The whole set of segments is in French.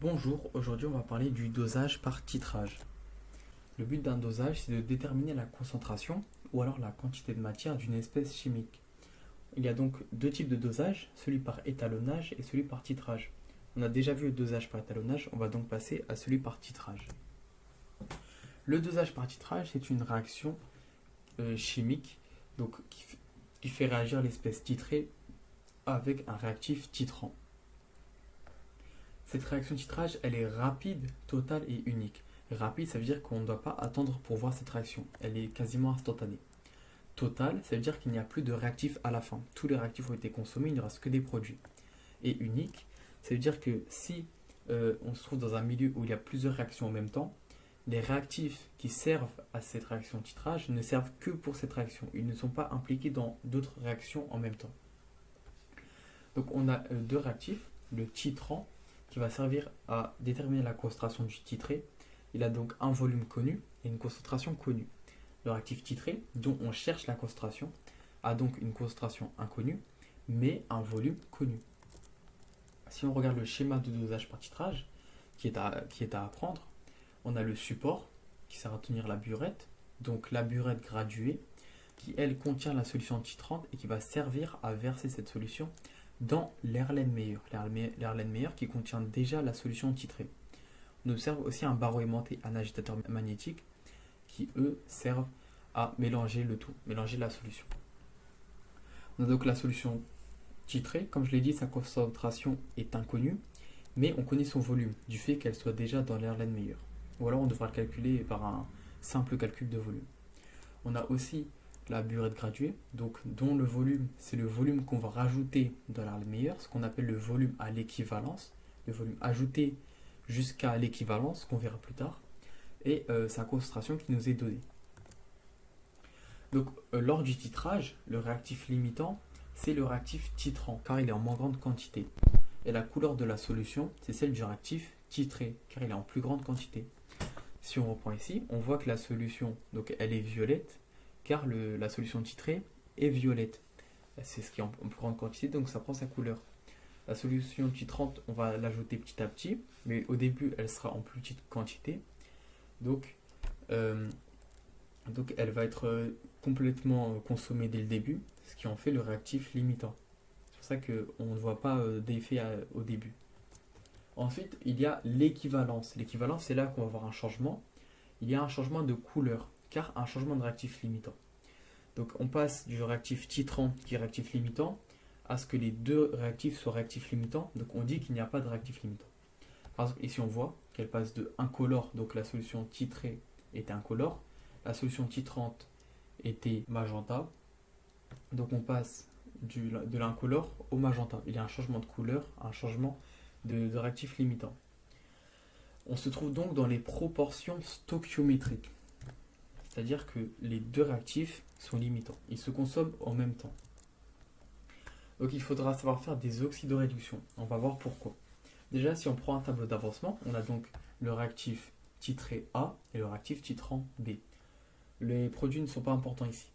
Bonjour, aujourd'hui on va parler du dosage par titrage. Le but d'un dosage, c'est de déterminer la concentration ou alors la quantité de matière d'une espèce chimique. Il y a donc deux types de dosage, celui par étalonnage et celui par titrage. On a déjà vu le dosage par étalonnage, on va donc passer à celui par titrage. Le dosage par titrage, c'est une réaction chimique donc, qui fait réagir l'espèce titrée avec un réactif titrant. Cette réaction de titrage, elle est rapide, totale et unique. Rapide, ça veut dire qu'on ne doit pas attendre pour voir cette réaction. Elle est quasiment instantanée. Totale, ça veut dire qu'il n'y a plus de réactifs à la fin. Tous les réactifs ont été consommés, il ne reste que des produits. Et unique, ça veut dire que si on se trouve dans un milieu où il y a plusieurs réactions en même temps, les réactifs qui servent à cette réaction de titrage ne servent que pour cette réaction. Ils ne sont pas impliqués dans d'autres réactions en même temps. Donc on a deux réactifs, le titrant, qui va servir à déterminer la concentration du titré. Il a donc un volume connu et une concentration connue. Le réactif titré, dont on cherche la concentration, a donc une concentration inconnue, mais un volume connu. Si on regarde le schéma de dosage par titrage, qui est à apprendre, on a le support, qui sert à tenir la burette, donc la burette graduée, qui elle contient la solution titrante et qui va servir à verser cette solution dans l'Erlenmeyer. L'Erlenmeyer qui contient déjà la solution titrée. On observe aussi un barreau aimanté, un agitateur magnétique, qui eux servent à mélanger le tout, mélanger la solution. On a donc la solution titrée, comme je l'ai dit, sa concentration est inconnue, mais on connaît son volume, du fait qu'elle soit déjà dans l'Erlenmeyer. Ou alors on devra le calculer par un simple calcul de volume. On a aussi la burette graduée, donc dont le volume, c'est le volume qu'on va rajouter dans l'Erlenmeyer, ce qu'on appelle le volume à l'équivalence, le volume ajouté jusqu'à l'équivalence, qu'on verra plus tard, et sa concentration qui nous est donnée. Donc lors du titrage, le réactif limitant, c'est le réactif titrant, car il est en moins grande quantité. Et la couleur de la solution, c'est celle du réactif titré, car il est en plus grande quantité. Si on reprend ici, on voit que la solution, donc elle est violette, car la solution titrée est violette. C'est ce qui est en plus grande quantité, donc ça prend sa couleur. La solution titrante, on va l'ajouter petit à petit, mais au début, elle sera en plus petite quantité. Donc elle va être complètement consommée dès le début, ce qui en fait le réactif limitant. C'est pour ça qu'on ne voit pas d'effet au début. Ensuite, il y a l'équivalence. L'équivalence, c'est là qu'on va avoir un changement. Il y a un changement de couleur, car un changement de réactif limitant. Donc on passe du réactif titrant qui est réactif limitant à ce que les deux réactifs soient réactifs limitants. Donc on dit qu'il n'y a pas de réactif limitant. Par exemple, ici on voit qu'elle passe de incolore, donc la solution titrée était incolore, la solution titrante était magenta. Donc on passe de l'incolore au magenta. Il y a un changement de couleur, un changement de réactif limitant. On se trouve donc dans les proportions stoichiométriques. C'est-à-dire que les deux réactifs sont limitants. Ils se consomment en même temps. Donc il faudra savoir faire des oxydoréductions. On va voir pourquoi. Déjà, si on prend un tableau d'avancement, on a donc le réactif titré A et le réactif titrant B. Les produits ne sont pas importants ici.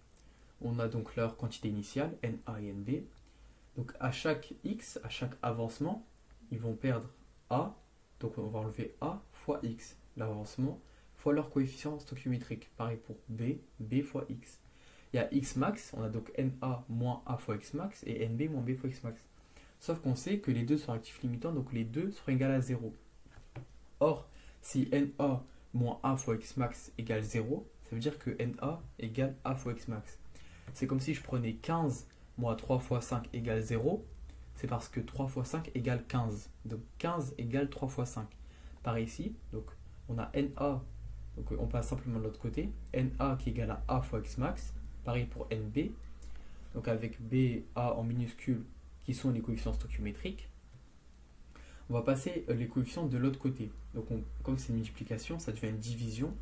On a donc leur quantité initiale, Na et Nb. Donc à chaque X, à chaque avancement, ils vont perdre A. Donc on va enlever A fois X, l'avancement, fois leur coefficient stoichiométrique. Pareil pour B, B fois X. Il y a X max, on a donc Na moins A fois X max et Nb moins B fois X max. Sauf qu'on sait que les deux sont réactifs limitants, donc les deux seront égales à 0. Or, si Na moins A fois X max égale 0, ça veut dire que Na égale A fois X max. C'est comme si je prenais 15 moins 3 fois 5 égale 0, c'est parce que 3 fois 5 égale 15. Donc 15 égale 3 fois 5. Pareil ici, donc on a Na, donc on passe simplement de l'autre côté, Na qui est égal à A fois X max, pareil pour Nb, donc avec B, A en minuscule, qui sont les coefficients stoichiométriques. On va passer les coefficients de l'autre côté. Donc comme c'est une multiplication, ça devient une division.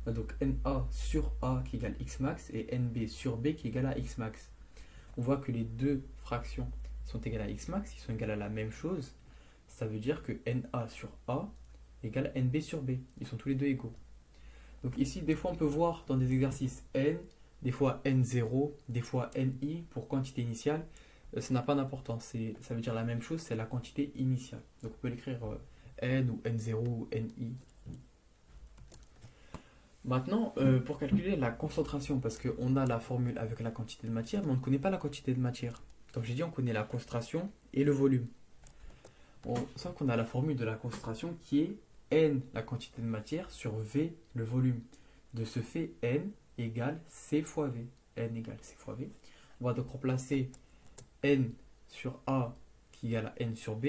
On a donc Na sur A qui égale X max et Nb sur B qui égale à X max. On voit que les deux fractions sont égales à X max, ils sont égales à la même chose. Ça veut dire que Na sur A égale Nb sur B. Ils sont tous les deux égaux. Donc ici, des fois on peut voir dans des exercices N, des fois N0, des fois Ni pour quantité initiale. Ça n'a pas d'importance, ça veut dire la même chose, c'est la quantité initiale. Donc on peut l'écrire N ou N0 ou NI. Maintenant, pour calculer la concentration, parce qu'on a la formule avec la quantité de matière, mais on ne connaît pas la quantité de matière. Comme j'ai dit, on connaît la concentration et le volume. On sent qu'on a la formule de la concentration qui est N, la quantité de matière, sur V, le volume. De ce fait, N égale C fois V. N égale C fois V. On va donc remplacer N sur A qui égale à N sur B.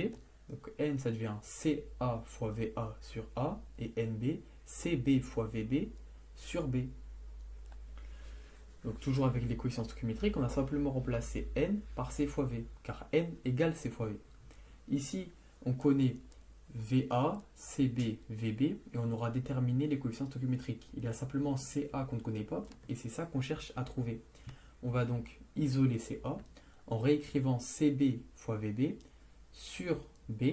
Donc N, ça devient CA fois VA sur A. Et NB, CB fois VB sur B. Donc toujours avec les coefficients stoichiométriques, on a simplement remplacé N par C fois V, car N égale C fois V. Ici, on connaît VA, CB, VB, et on aura déterminé les coefficients stoichiométriques. Il y a simplement CA qu'on ne connaît pas, et c'est ça qu'on cherche à trouver. On va donc isoler CA en réécrivant CB fois VB sur B,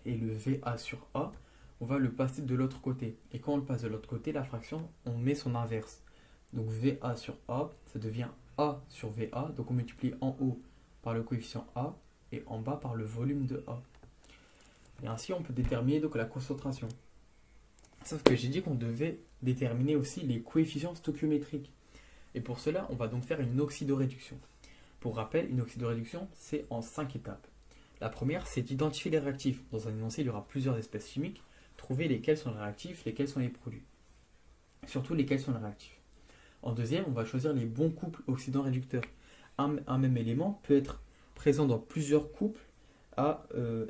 et le VA sur A, on va le passer de l'autre côté. Et quand on le passe de l'autre côté, la fraction, on met son inverse. Donc VA sur A, ça devient A sur VA. Donc on multiplie en haut par le coefficient A et en bas par le volume de A. Et ainsi, on peut déterminer donc la concentration. Sauf que j'ai dit qu'on devait déterminer aussi les coefficients stoichiométriques. Et pour cela, on va donc faire une oxydoréduction. Pour rappel, une oxydoréduction, c'est en 5 étapes. La première, c'est d'identifier les réactifs. Dans un énoncé, il y aura plusieurs espèces chimiques. Trouver lesquels sont les réactifs, lesquels sont les produits. Surtout lesquels sont les réactifs. En deuxième, on va choisir les bons couples oxydants-réducteurs. Un même élément peut être présent dans plusieurs couples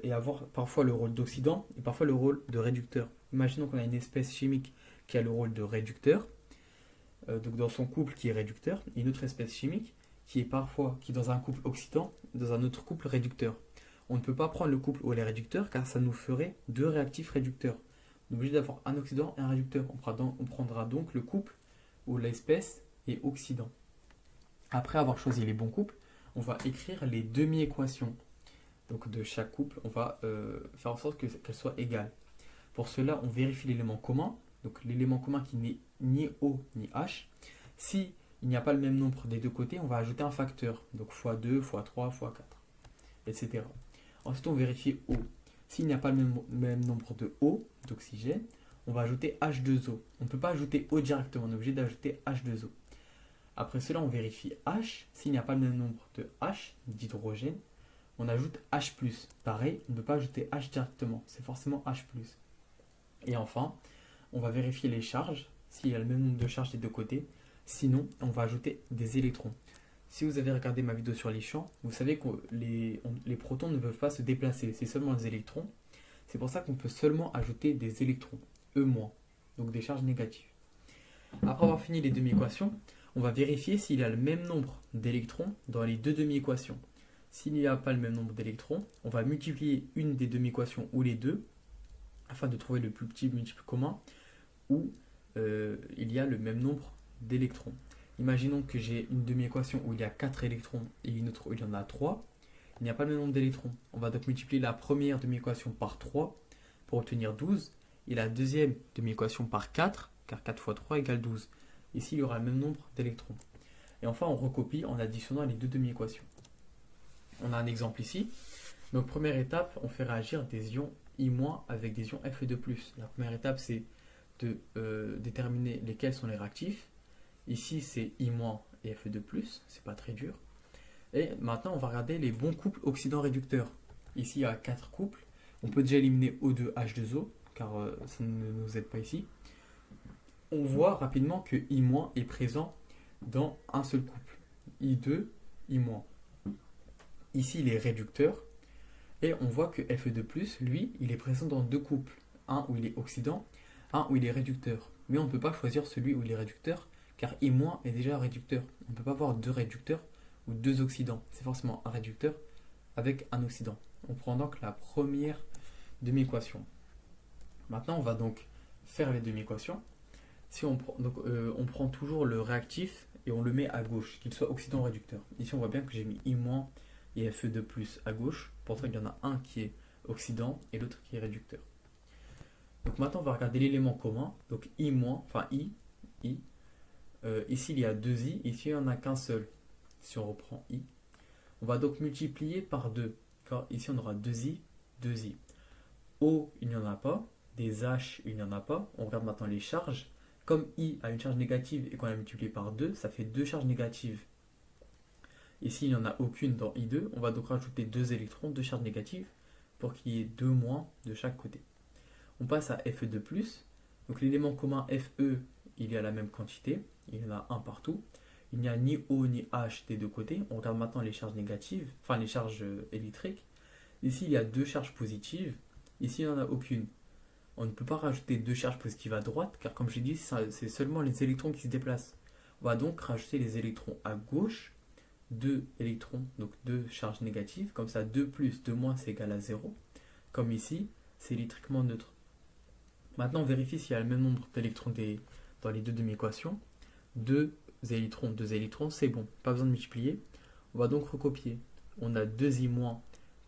et avoir parfois le rôle d'oxydant et parfois le rôle de réducteur. Imaginons qu'on a une espèce chimique qui a le rôle de réducteur, donc dans son couple qui est réducteur, et une autre espèce chimique qui est dans un couple oxydant, dans un autre couple réducteur. On ne peut pas prendre le couple où elle est réducteur car ça nous ferait deux réactifs réducteurs. On est obligé d'avoir un oxydant et un réducteur. On prendra donc le couple où l'espèce est oxydant. Après avoir choisi les bons couples, on va écrire les demi-équations. Donc de chaque couple, on va faire en sorte qu'elles soient égales. Pour cela, on vérifie l'élément commun. Donc l'élément commun qui n'est ni O ni H. Si il n'y a pas le même nombre des deux côtés, on va ajouter un facteur. Donc x2, x3, x4, etc. Ensuite, on vérifie O. S'il n'y a pas le même nombre de O, d'oxygène, on va ajouter H2O. On ne peut pas ajouter O directement, on est obligé d'ajouter H2O. Après cela, on vérifie H. S'il n'y a pas le même nombre de H, d'hydrogène, on ajoute H+. Pareil, on ne peut pas ajouter H directement, c'est forcément H+. Et enfin, on va vérifier les charges, s'il y a le même nombre de charges des deux côtés. Sinon, on va ajouter des électrons. Si vous avez regardé ma vidéo sur les champs, vous savez que les protons ne peuvent pas se déplacer, c'est seulement les électrons. C'est pour ça qu'on peut seulement ajouter des électrons, E-, donc des charges négatives. Après avoir fini les demi-équations, on va vérifier s'il y a le même nombre d'électrons dans les deux demi-équations. S'il n'y a pas le même nombre d'électrons, on va multiplier une des demi-équations ou les deux, afin de trouver le plus petit multiple commun, où il y a le même nombre d'électrons. Imaginons que j'ai une demi-équation où il y a 4 électrons et une autre où il y en a 3. Il n'y a pas le même nombre d'électrons. On va donc multiplier la première demi-équation par 3 pour obtenir 12 et la deuxième demi-équation par 4, car 4 fois 3 égale 12. Ici, il y aura le même nombre d'électrons. Et enfin, on recopie en additionnant les deux demi-équations. On a un exemple ici. Donc, première étape, on fait réagir des ions I- avec des ions Fe2+. La première étape, c'est de déterminer lesquels sont les réactifs. Ici, c'est I- et Fe2+, c'est pas très dur. Et maintenant, on va regarder les bons couples oxydants-réducteurs. Ici, il y a 4 couples. On peut déjà éliminer O2, H2O, car ça ne nous aide pas ici. On voit rapidement que I- est présent dans un seul couple. I2, I-. Ici, il est réducteur. Et on voit que Fe2+, lui, il est présent dans deux couples. Un où il est oxydant, un où il est réducteur. Mais on ne peut pas choisir celui où il est réducteur, car I- est déjà réducteur. On ne peut pas avoir deux réducteurs ou deux oxydants. C'est forcément un réducteur avec un oxydant. On prend donc la première demi-équation. Maintenant, on va donc faire les demi-équations. Si on prend toujours le réactif et on le met à gauche, qu'il soit oxydant ou réducteur. Ici, on voit bien que j'ai mis I- et Fe2+ à gauche. Pourtant, il y en a un qui est oxydant et l'autre qui est réducteur. Donc maintenant, on va regarder l'élément commun. Donc I-, enfin I. Ici, il y a deux I. Ici, il n'y en a qu'un seul. Si on reprend I. On va donc multiplier par 2. Car ici, on aura 2I, 2I. O, il n'y en a pas. Des H, il n'y en a pas. On regarde maintenant les charges. Comme I a une charge négative et qu'on a multiplié par 2, ça fait 2 charges négatives. Ici, il n'y en a aucune dans I2. On va donc rajouter 2 électrons, 2 charges négatives, pour qu'il y ait 2 moins de chaque côté. On passe à Fe2+. Donc l'élément commun Fe, il y a la même quantité. Il y en a un partout. Il n'y a ni O ni H des deux côtés. On regarde maintenant les charges négatives, enfin les charges électriques. Ici, il y a 2 charges positives. Ici, il n'y en a aucune. On ne peut pas rajouter 2 charges positives à droite, car comme j'ai dit, c'est seulement les électrons qui se déplacent. On va donc rajouter les électrons à gauche, 2 électrons, donc 2 charges négatives, comme ça 2 plus 2 moins c'est égal à 0. Comme ici, c'est électriquement neutre. Maintenant, on vérifie s'il y a le même nombre d'électrons dans les deux demi-équations. 2 électrons, c'est bon, pas besoin de multiplier. On va donc recopier. On a 2i-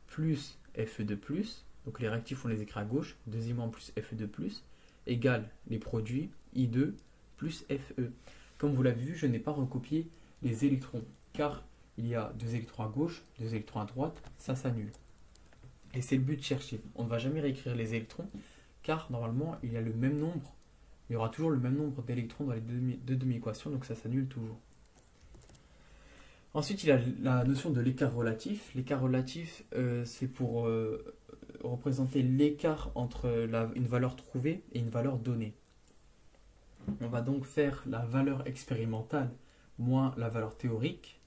plus Fe2+, donc les réactifs on les écrit à gauche, 2i- plus Fe2+, égale les produits I2 plus Fe. Comme vous l'avez vu, je n'ai pas recopié les électrons, car il y a 2 électrons à gauche, 2 électrons à droite, ça s'annule. Et c'est le but de chercher. On ne va jamais réécrire les électrons, car normalement il y a le même nombre, il y aura toujours le même nombre d'électrons dans les deux demi-équations, donc ça s'annule toujours. Ensuite, il y a la notion de l'écart relatif. L'écart relatif, c'est pour représenter l'écart entre une valeur trouvée et une valeur donnée. On va donc faire la valeur expérimentale moins la valeur théorique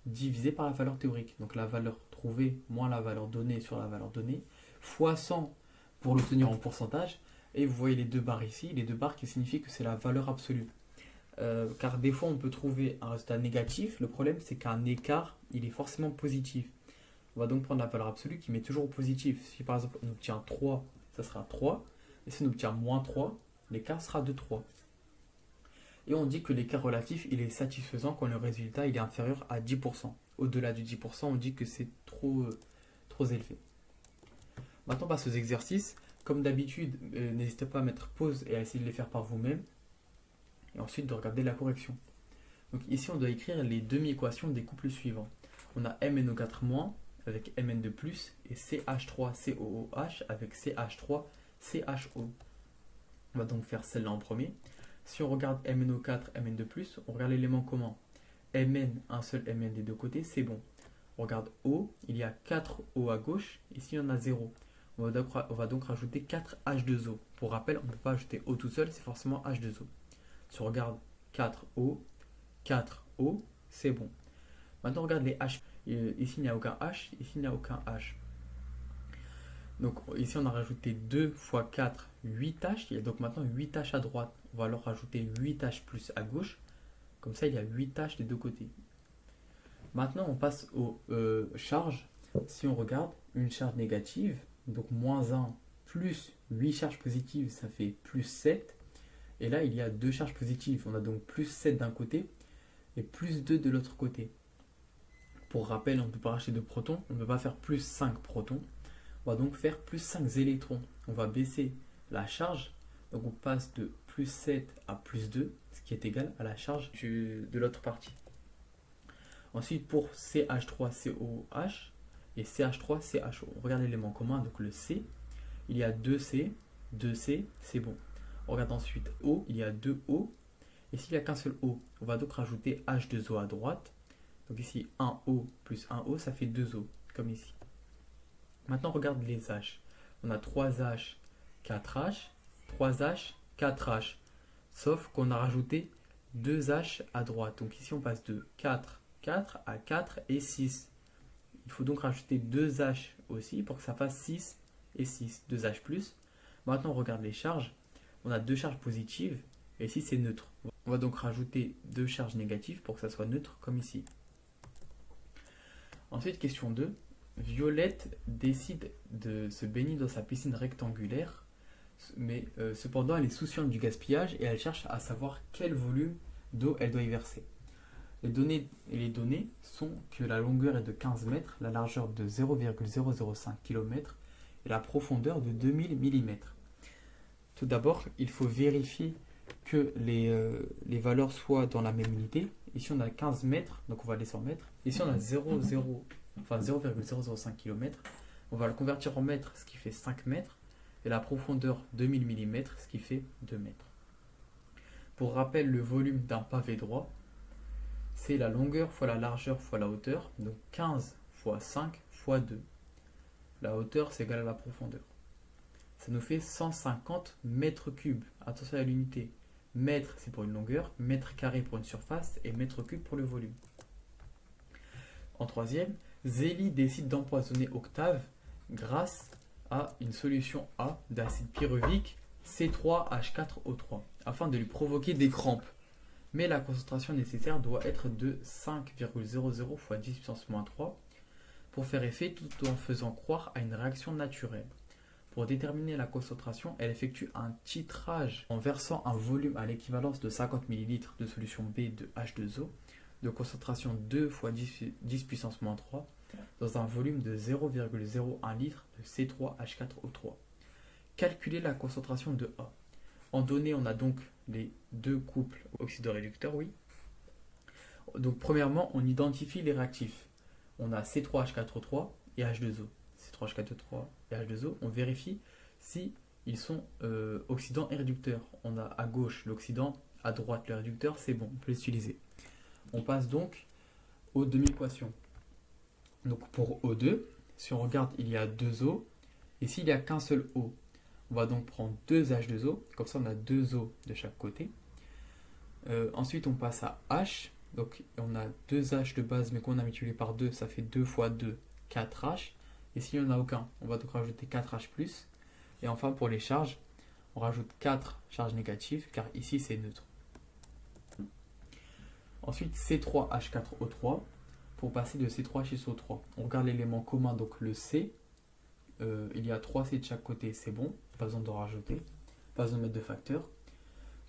divisé par la valeur théorique. Donc la valeur trouvée moins la valeur donnée sur la valeur donnée, fois 100 pour l'obtenir en pourcentage. Et vous voyez les deux barres ici, les deux barres qui signifient que c'est la valeur absolue. Car des fois on peut trouver un résultat négatif. Le problème c'est qu'un écart il est forcément positif. On va donc prendre la valeur absolue qui met toujours au positif. Si par exemple on obtient 3, ça sera 3. Et si on obtient moins 3, l'écart sera de 3. Et on dit que l'écart relatif il est satisfaisant quand le résultat il est inférieur à 10%. Au-delà du 10%, on dit que c'est trop élevé. Maintenant on passe aux exercices. Comme d'habitude, n'hésitez pas à mettre pause et à essayer de les faire par vous-même. Et ensuite de regarder la correction. Donc ici on doit écrire les demi-équations des couples suivants. On a MnO4- avec Mn de plus et CH3COOH avec CH3CHO. On va donc faire celle-là en premier. Si on regarde MnO4, Mn de plus, on regarde l'élément commun. Mn, un seul Mn des deux côtés, c'est bon. On regarde O, il y a 4 O à gauche, ici il y en a 0. On va donc rajouter 4 H2O. Pour rappel, on ne peut pas ajouter O tout seul, c'est forcément H2O. Si on regarde 4O, 4O, c'est bon. Maintenant, on regarde les H. Ici, il n'y a aucun H, ici, il n'y a aucun H. Donc, ici, on a rajouté 2 fois 4, 8 H. Il y a donc maintenant 8 H à droite. On va alors rajouter 8 H plus à gauche. Comme ça, il y a 8 H des deux côtés. Maintenant, on passe aux charges. Si on regarde, une charge négative, donc moins 1 plus 8 charges positives, ça fait plus 7. Et là, il y a 2 charges positives. On a donc plus 7 d'un côté et plus 2 de l'autre côté. Pour rappel, on ne peut pas racheter de protons. On ne peut pas faire plus 5 protons. On va donc faire plus 5 électrons. On va baisser la charge. Donc on passe de plus 7 à plus 2, ce qui est égal à la charge de l'autre partie. Ensuite, pour CH3COH et CH3CHO, on regarde l'élément commun, donc le C. Il y a 2C, c'est bon. On regarde ensuite O, il y a 2 O. Et s'il n'y a qu'un seul O, on va donc rajouter H2O à droite. Donc ici, 1 O plus 1 O, ça fait 2 O, comme ici. Maintenant, on regarde les H. On a 3H, 4H, 3H, 4H. Sauf qu'on a rajouté 2H à droite. Donc ici, on passe de 4 à 4 et 6. Il faut donc rajouter 2H aussi pour que ça fasse 6 et 6. 2H plus. Maintenant, on regarde les charges. On a 2 charges positives et ici, c'est neutre. On va donc rajouter 2 charges négatives pour que ça soit neutre, comme ici. Ensuite, question 2. Violette décide de se baigner dans sa piscine rectangulaire, mais cependant elle est souciante du gaspillage et elle cherche à savoir quel volume d'eau elle doit y verser. Les données sont que la longueur est de 15 mètres, la largeur de 0,005 km et la profondeur de 2000 mm. Tout d'abord, il faut vérifier que les valeurs soient dans la même unité. Ici on a 15 mètres, donc on va laisser en mètres. Ici on a 0,005 km. On va le convertir en mètres, ce qui fait 5 mètres. et la profondeur 2000 mm, ce qui fait 2 mètres. Pour rappel, le volume d'un pavé droit, c'est la longueur fois la largeur fois la hauteur, donc 15 fois 5 fois 2. La hauteur, c'est égal à la profondeur. Ça nous fait 150 mètres cubes. Attention à l'unité. Mètre, c'est pour une longueur, mètre carré pour une surface et mètre cube pour le volume. En troisième, Zélie décide d'empoisonner Octave grâce à une solution A d'acide pyruvique C3H4O3 afin de lui provoquer des crampes. Mais la concentration nécessaire doit être de 5,00 fois 10 puissance moins 3 pour faire effet tout en faisant croire à une réaction naturelle. Pour déterminer la concentration, elle effectue un titrage en versant un volume à l'équivalence de 50 ml de solution B de H2O de concentration 2 fois 10 puissance moins 3 dans un volume de 0,01 litre de C3H4O3. Calculer la concentration de A. En données, on a donc les deux couples oxydoréducteurs, oui. Donc premièrement, on identifie les réactifs. On a C3H4O3 et H2O. C3H4O3 et H2O, on vérifie si ils sont oxydants et réducteurs. On a à gauche l'oxydant, à droite le réducteur, c'est bon, on peut les utiliser. On passe donc aux demi-équations. Donc pour O2, si on regarde, il y a deux O. Ici, il n'y a qu'un seul O. On va donc prendre deux H2O. Comme ça, on a deux O de chaque côté. Ensuite, on passe à H. Donc on a deux H de base, mais qu'on a multiplié par 2, ça fait 2 fois 2, 4H. Et s'il n'y en a aucun, on va donc rajouter 4H+. Et enfin, pour les charges, on rajoute 4 charges négatives, car ici, c'est neutre. Ensuite, C3H4O3, pour passer de C3H6O3. On regarde l'élément commun, donc le C. Il y a 3 C de chaque côté, c'est bon. Pas besoin de rajouter. Pas besoin de mettre de facteur.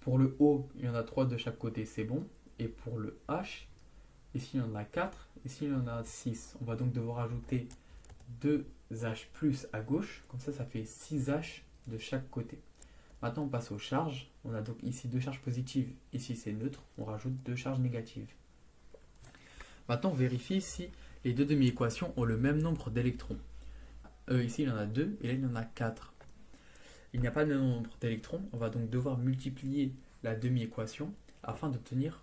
Pour le O, il y en a 3 de chaque côté, c'est bon. Et pour le H, ici, il y en a 4. Ici, il y en a 6. On va donc devoir ajouter 2H+ à gauche. Comme ça fait 6H de chaque côté. Maintenant, on passe aux charges. On a donc ici deux charges positives. Ici, c'est neutre. On rajoute deux charges négatives. Maintenant, on vérifie si les deux demi-équations ont le même nombre d'électrons. Ici, il y en a 2 et là, il y en a 4. Il n'y a pas le même nombre d'électrons. On va donc devoir multiplier la demi-équation afin d'obtenir,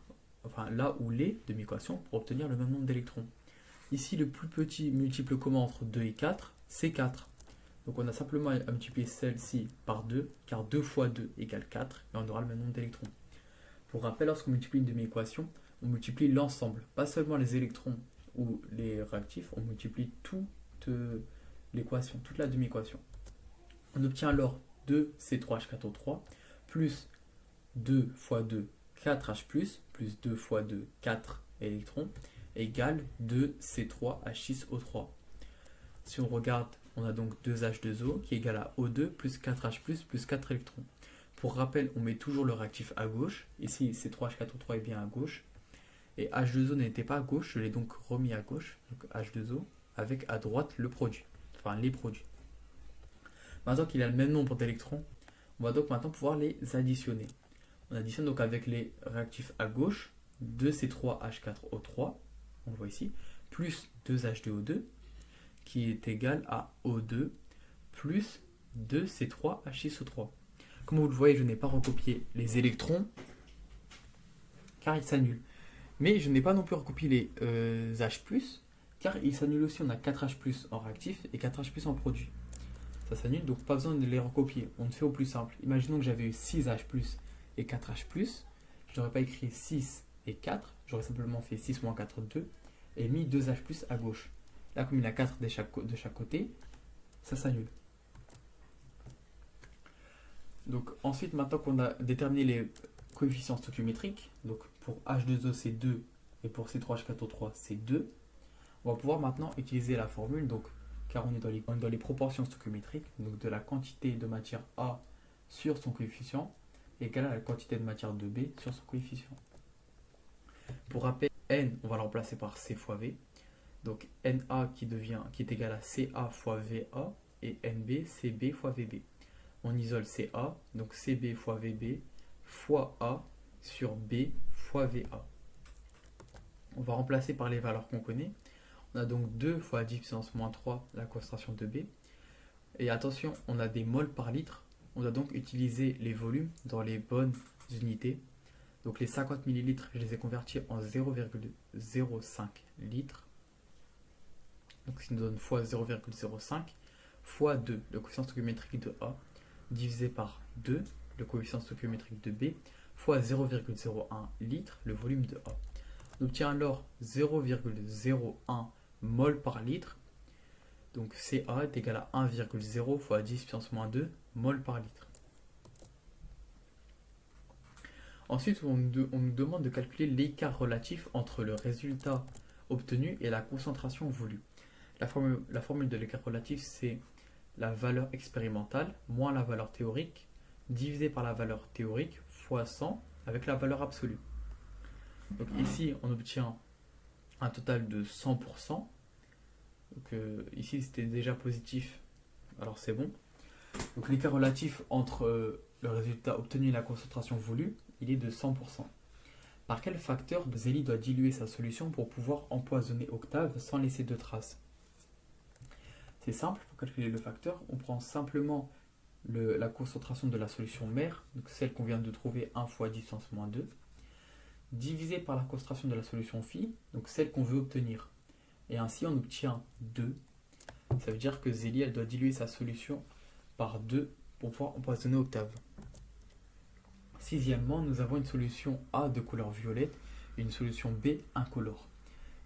là où les demi-équations pour obtenir le même nombre d'électrons. Ici, le plus petit multiple commun entre 2 et 4, c'est 4. Donc on a simplement à multiplier celle-ci par 2, car 2 fois 2 égale 4, et on aura le même nombre d'électrons. Pour rappel, lorsqu'on multiplie une demi-équation, on multiplie l'ensemble, pas seulement les électrons ou les réactifs, on multiplie toute l'équation, toute la demi-équation. On obtient alors 2C3H4O3 plus 2 fois 2, 4H+, plus 2 fois 2, 4 électrons, égale 2C3H6O3. Si on regarde, on a donc 2H2O qui est égal à O2 plus 4H+, plus 4 électrons. Pour rappel, on met toujours le réactif à gauche. Ici, C3H4O3 est bien à gauche. Et H2O n'était pas à gauche, je l'ai donc remis à gauche. Donc H2O avec à droite le produit, enfin les produits. Maintenant qu'il a le même nombre d'électrons, on va donc maintenant pouvoir les additionner. On additionne donc avec les réactifs à gauche, 2C3H4O3, on le voit ici, plus 2H2O2, qui est égal à O2 plus 2C3H6O3. Comme vous le voyez, je n'ai pas recopié les électrons, car ils s'annulent. Mais je n'ai pas non plus recopié les H+, car ils s'annulent aussi. On a 4H+, en réactif et 4H+, en produit. Ça s'annule, donc pas besoin de les recopier. On le fait au plus simple. Imaginons que j'avais eu 6H+, et 4H+. Je n'aurais pas écrit 6 et 4. J'aurais simplement fait 6 moins 4, 2. Et mis 2H+ à gauche. Là, comme il y en a 4 de chaque côté, ça s'annule. Donc ensuite, maintenant qu'on a déterminé les coefficients stoichiométriques, donc pour H2O c'est 2 et pour C3H4O3 c'est 2, on va pouvoir maintenant utiliser la formule, donc, car on est dans les proportions stoichiométriques, donc de la quantité de matière A sur son coefficient égale à la quantité de matière de B sur son coefficient. Pour rappel, N, on va le remplacer par C fois V. Donc NA qui est égal à CA fois VA et NB, CB fois VB. On isole CA, donc CB fois VB fois A sur B fois VA. On va remplacer par les valeurs qu'on connaît. On a donc 2 fois 10 puissance moins 3 la concentration de B. Et attention, on a des moles par litre. On doit donc utiliser les volumes dans les bonnes unités. Donc les 50 millilitres, je les ai convertis en 0,05 litres. Donc ce qui nous donne fois 0,05 fois 2, le coefficient stoichiométrique de A, divisé par 2, le coefficient stoichiométrique de B, fois 0,01 litres, le volume de A. On obtient alors 0,01 mol par litre. Donc Ca est égal à 1,0 fois 10 puissance moins 2 mol par litre. Ensuite, on nous demande de calculer l'écart relatif entre le résultat obtenu et la concentration voulue. La formule de l'écart relatif, c'est la valeur expérimentale moins la valeur théorique divisé par la valeur théorique fois 100 avec la valeur absolue. Donc ici, on obtient un total de 100%. Donc ici, c'était déjà positif, alors c'est bon. Donc l'écart relatif entre le résultat obtenu et la concentration voulue, il est de 100%. Par quel facteur Zélie doit diluer sa solution pour pouvoir empoisonner Octave sans laisser de traces? C'est simple, pour calculer le facteur, on prend simplement la concentration de la solution mère, donc celle qu'on vient de trouver 1 fois 10 puissance moins 2, divisé par la concentration de la solution phi, donc celle qu'on veut obtenir. Et ainsi on obtient 2. Ça veut dire que Zélie elle doit diluer sa solution par 2 pour pouvoir empoisonner Octave. Sixièmement, nous avons une solution A de couleur violette et une solution B incolore.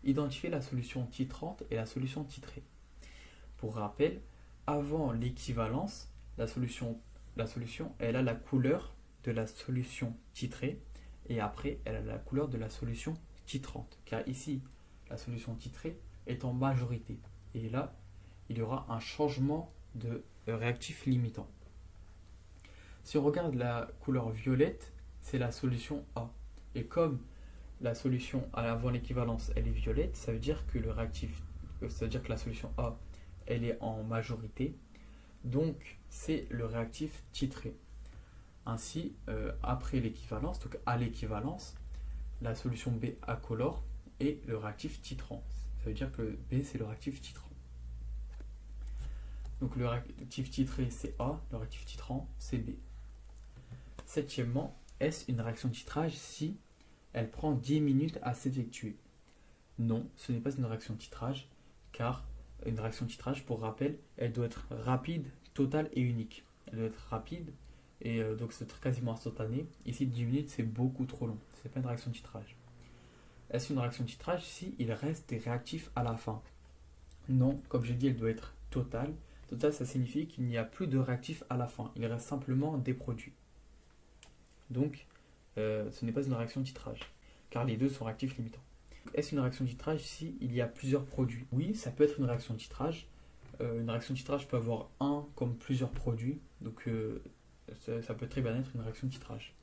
Identifiez la solution titrante et la solution titrée. Pour rappel, avant l'équivalence, la solution elle a la couleur de la solution titrée et après elle a la couleur de la solution titrante. Car ici, la solution titrée est en majorité. Et là, il y aura un changement de réactif limitant. Si on regarde la couleur violette, c'est la solution A. Et comme la solution avant l'équivalence, elle est violette, ça veut dire que la solution A, elle est en majorité. Donc, c'est le réactif titré. Ainsi, après l'équivalence, donc à l'équivalence, la solution B incolore est le réactif titrant. Ça veut dire que B, c'est le réactif titrant. Donc, le réactif titré, c'est A, le réactif titrant, c'est B. Septièmement, est-ce une réaction de titrage si elle prend 10 minutes à s'effectuer? Non, ce n'est pas une réaction de titrage, car une réaction de titrage, pour rappel, elle doit être rapide, totale et unique. Elle doit être rapide, et donc c'est quasiment instantané. Ici, 10 minutes, c'est beaucoup trop long. Ce n'est pas une réaction de titrage. Est-ce une réaction de titrage si il reste des réactifs à la fin? Non, comme j'ai dit, elle doit être totale. Totale, ça signifie qu'il n'y a plus de réactifs à la fin. Il reste simplement des produits. Donc, ce n'est pas une réaction de titrage, car les deux sont réactifs limitants. Est-ce une réaction de titrage si il y a plusieurs produits? Oui, ça peut être une réaction de titrage. Une réaction de titrage peut avoir un comme plusieurs produits, donc ça peut très bien être une réaction de titrage.